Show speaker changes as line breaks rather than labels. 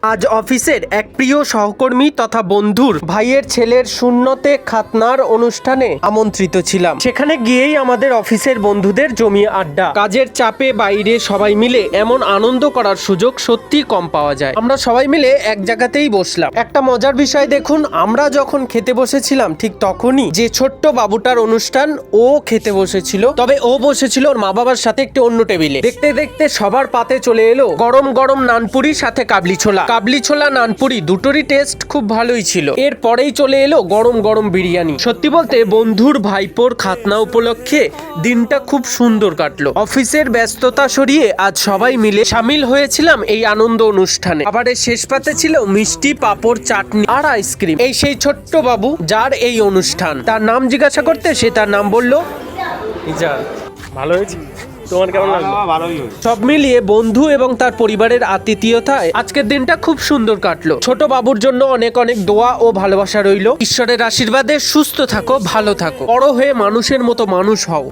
আজ অফিসের এক প্রিয় সহকর্মী তথা বন্ধুর ভাইয়ের ছেলের শূন্যতে খাতনার অনুষ্ঠানে আমন্ত্রিত ছিলাম। সেখানে গিয়েই আমাদের অফিসের বন্ধুদের জমিয়ে আড্ডা। কাজের চাপে বাইরে সবাই মিলে এমন আনন্দ করার সুযোগ সত্যি কম পাওয়া যায়। আমরা সবাই মিলে এক জায়গাতেই বসলাম। একটা মজার বিষয় দেখুন, আমরা যখন খেতে বসেছিলাম ঠিক তখনই যে ছোট্ট বাবুটার অনুষ্ঠান ও খেতে বসেছিল, তবে ও বসেছিল ওর মা বাবার সাথে একটি অন্য টেবিলে। দেখতে দেখতে সবার পাতে চলে এলো গরম গরম নানপুরি সাথে কাবলি ছোলা। কাবলি ছোলা নানপুরি দুটোরই টেস্ট খুব ভালোই ছিল। এরপরেই চলে এলো গরম গরম বিরিয়ানি। সত্যি বলতে বন্ধুর ভাইপোর খাতনা উপলক্ষে দিনটা খুব সুন্দর কাটলো। অফিসের ব্যস্ততা সরিয়ে আজ সবাই মিলে সামিল হয়েছিলাম এই আনন্দ অনুষ্ঠানে। খাবারের শেষ পাতে ছিল মিষ্টি, পাঁপড়, চাটনি আর আইসক্রিম। এই সেই ছোট্ট বাবু যার এই অনুষ্ঠান। তার নাম জিজ্ঞাসা করতে সে তার নাম বলল ইজাজ। ভালো হয়েছে? তোমার কেমন লাগলো? সব মিলিয়ে বন্ধু এবং তার পরিবারের আতিথেয়তায় আজকের দিনটা খুব সুন্দর কাটলো। ছোট বাবুর জন্য অনেক অনেক দোয়া ও ভালোবাসা রইল। ঈশ্বরের আশীর্বাদে সুস্থ থাকো, ভালো থাকো, বড় হয়ে মানুষের মতো মানুষ হও।